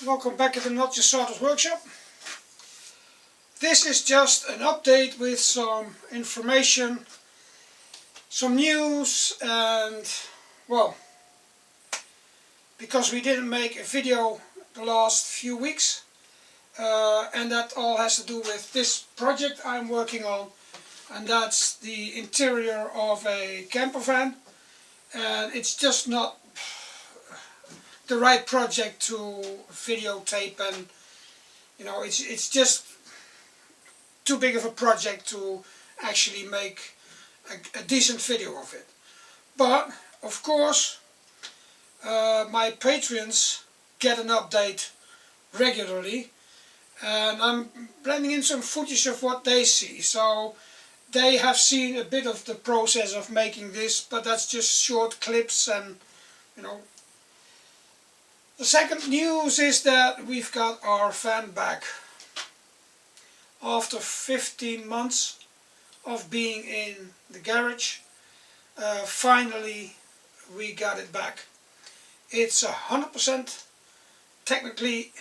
Welcome back at the Not Just Sawdust Workshop. This is just an update with some information, some news, and well, because we didn't make a video the last few weeks, and that all has to do with this project I'm working on, and that's the interior of a camper van, and it's just not the right project to videotape, and it's just too big of a project to actually make a decent video of it. But of course my patrons get an update regularly, and I'm blending in some footage of what they see, so they have seen a bit of the process of making this, but that's just short clips. And the second news is that we've got our van back. After 15 months of being in the garage, finally we got it back. It's 100% technically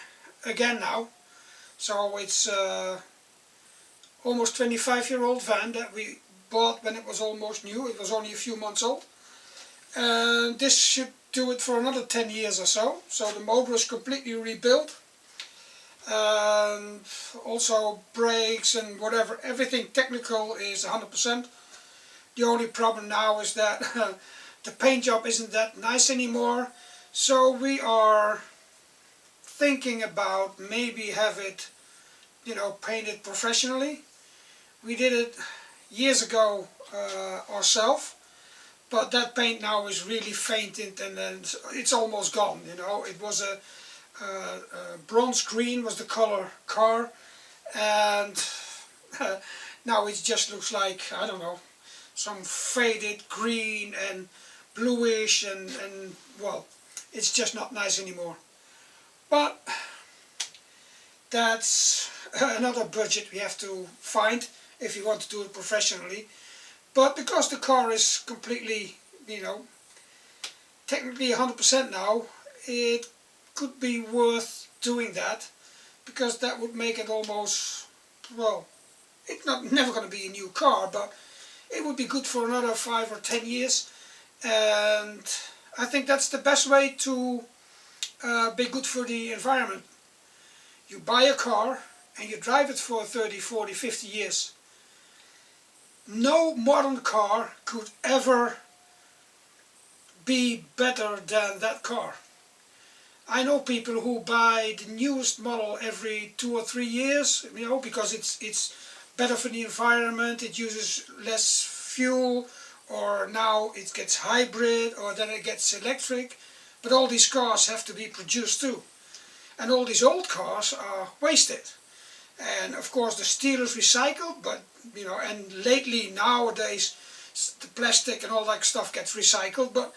again now, so it's almost 25-year-old van that we bought when it was almost new. It was only a few months old, and this should do it for another 10 years or so. So the motor is completely rebuilt, and also brakes and whatever, everything technical is 100%. The only problem now is that the paint job isn't that nice anymore, so we are thinking about maybe have it painted professionally. We did it years ago ourselves, but that paint now is really fainted, and then it's almost gone. It was a bronze green was the color car, and now it just looks like, I don't know, some faded green and bluish, and well, it's just not nice anymore. But that's another budget we have to find if you want to do it professionally. But because the car is completely, technically 100% now, it could be worth doing that, because that would make it almost, well, it's never going to be a new car, but it would be good for another 5 or 10 years. And I think that's the best way to be good for the environment. You buy a car and you drive it for 30, 40, 50 years. No modern car could ever be better than that car. I know people who buy the newest model every 2 or 3 years, because it's better for the environment, it uses less fuel, or now it gets hybrid, or then it gets electric. But all these cars have to be produced too. And all these old cars are wasted. And of course the steel is recycled, but and lately nowadays the plastic and all that stuff gets recycled, but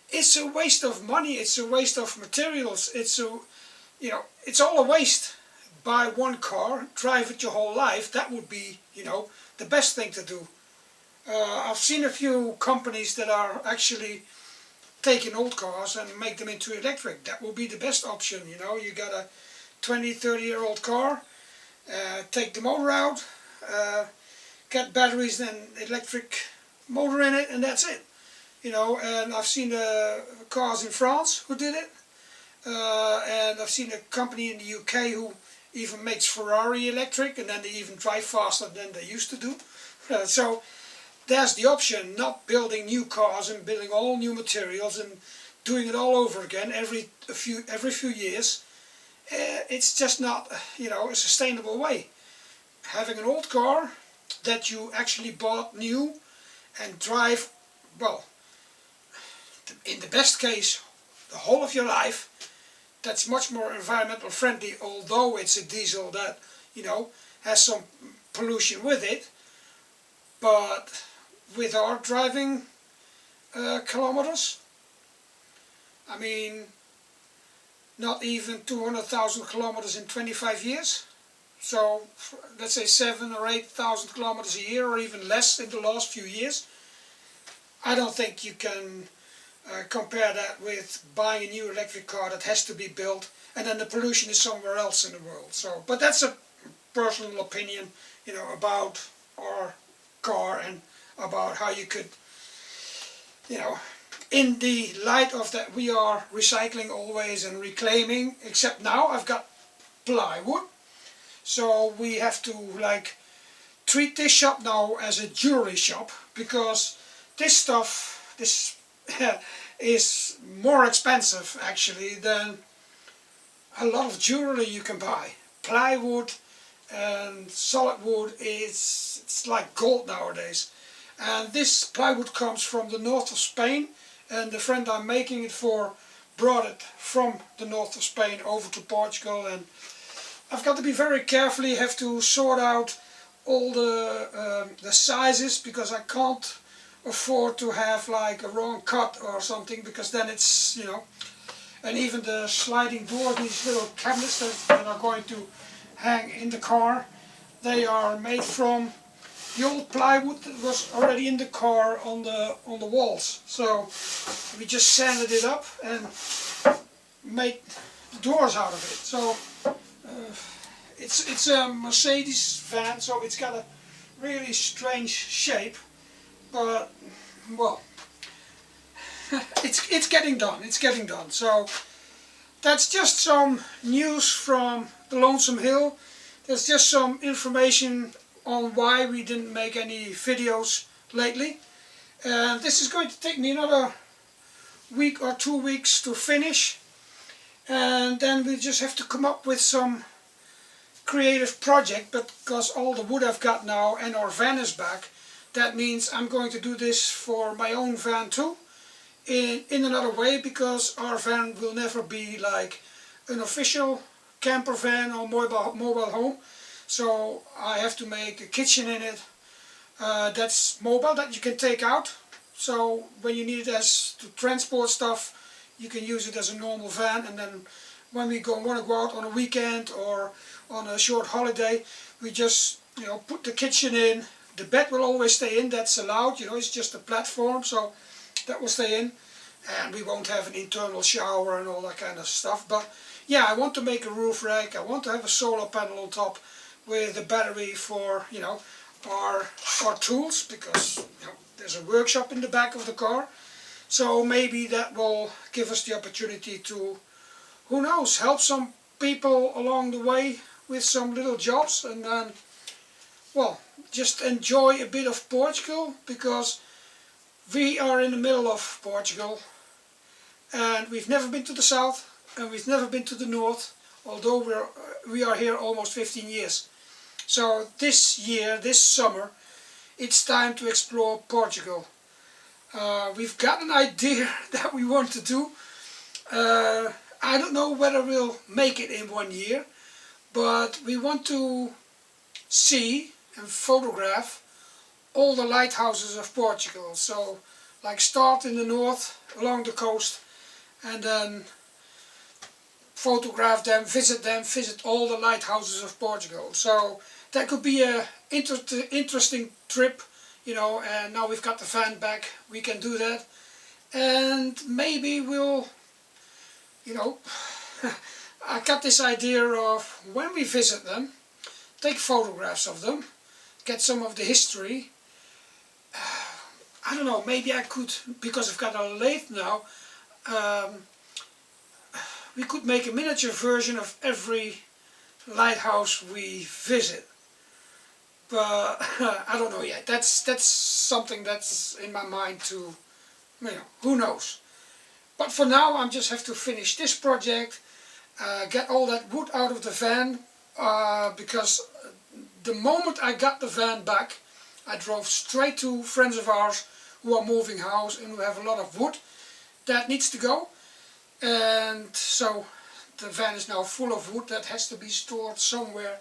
it's a waste of money, it's a waste of materials, it's all a waste. Buy one car, drive it your whole life, that would be the best thing to do. I've seen a few companies that are actually taking old cars and make them into electric. That will be the best option. You got a 20, 30-year-old car, take the motor out, get batteries and electric motor in it, and that's it. And I've seen cars in France who did it, and I've seen a company in the UK who even makes Ferrari electric, and then they even drive faster than they used to do. So there's the option, not building new cars and building all new materials and doing it all over again every few years. It's just not a sustainable way. Having an old car that you actually bought new and drive, well, in the best case, the whole of your life, that's much more environmental friendly, although it's a diesel that has some pollution with it. But with our driving kilometers, I mean, not even 200,000 kilometers in 25 years. So let's say 7,000 or 8,000 kilometers a year, or even less in the last few years. I don't think you can Compare that with buying a new electric car that has to be built, and then the pollution is somewhere else in the world. So, but that's a personal opinion, you know, about our car and about how you could, you know, in the light of that we are recycling always and reclaiming, except now I've got plywood, so we have to like treat this shop now as a jewelry shop, because this stuff, this is more expensive actually than a lot of jewelry you can buy. Plywood and solid wood it's like gold nowadays. And this plywood comes from the north of Spain, and the friend I'm making it for brought it from the north of Spain over to Portugal, and I've got to be very carefully, have to sort out all the sizes, because I can't afford to have like a wrong cut or something, because then it's, you know, and even the sliding doors, these little cabinets that are going to hang in the car, they are made from the old plywood that was already in the car on the walls. So we just sanded it up and made the doors out of it. So it's a Mercedes van, so it's got a really strange shape, but well, it's getting done. It's getting done. So that's just some news from the Lonesome Hill. There's just some information on why we didn't make any videos lately. And this is going to take me another week or 2 weeks to finish. And then we just have to come up with some creative project, but because all the wood I've got now and our van is back, that means I'm going to do this for my own van too, in another way, because our van will never be like an official camper van or mobile home. So I have to make a kitchen in it that's mobile, that you can take out. So when you need it as to transport stuff, you can use it as a normal van, and then when we want to go out on a weekend or on a short holiday, we just, you know, put the kitchen in. The bed will always stay in, that's allowed, you know, it's just a platform, so that will stay in, and we won't have an internal shower and all that kind of stuff. But yeah, I want to make a roof rack, I want to have a solar panel on top with a battery for, you know, our tools, because, you know, there's a workshop in the back of the car. So maybe that will give us the opportunity to, who knows, help some people along the way with some little jobs, and then, well, just enjoy a bit of Portugal, because we are in the middle of Portugal and we've never been to the south and we've never been to the north, although we are here almost 15 years. So this year, this summer, it's time to explore Portugal. We've got an idea that we want to do. I don't know whether we'll make it in 1 year, but we want to see and photograph all the lighthouses of Portugal. So like start in the north along the coast, and then photograph them, visit all the lighthouses of Portugal. So that could be a interesting trip, you know, and now we've got the van back, we can do that. And maybe we'll, you know, I got this idea of when we visit them, take photographs of them, get some of the history. I don't know, maybe I could, because I've got a lathe now, we could make a miniature version of every lighthouse we visit. But I don't know yet. That's something that's in my mind to, you know, who knows. But for now I just have to finish this project, get all that wood out of the van, because the moment I got the van back, I drove straight to friends of ours who are moving house and who have a lot of wood that needs to go. And so the van is now full of wood that has to be stored somewhere.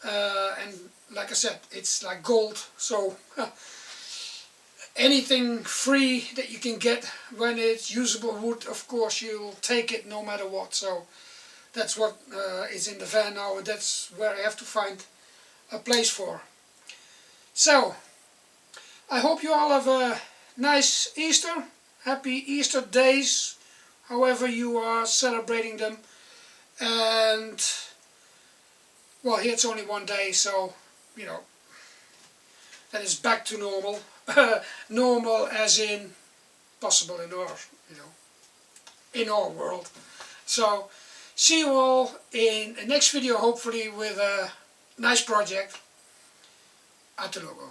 And like I said, it's like gold, so anything free that you can get when it's usable wood, of course you'll take it no matter what. So that's what is in the van now, and that's where I have to find a place for. So I hope you all have a nice Easter happy Easter days, however you are celebrating them. And well, here it's only one day, so you know, then it's back to normal. Normal as in possible in our, you know, in our world. So see you all in the next video, hopefully with a nice project. At the logo.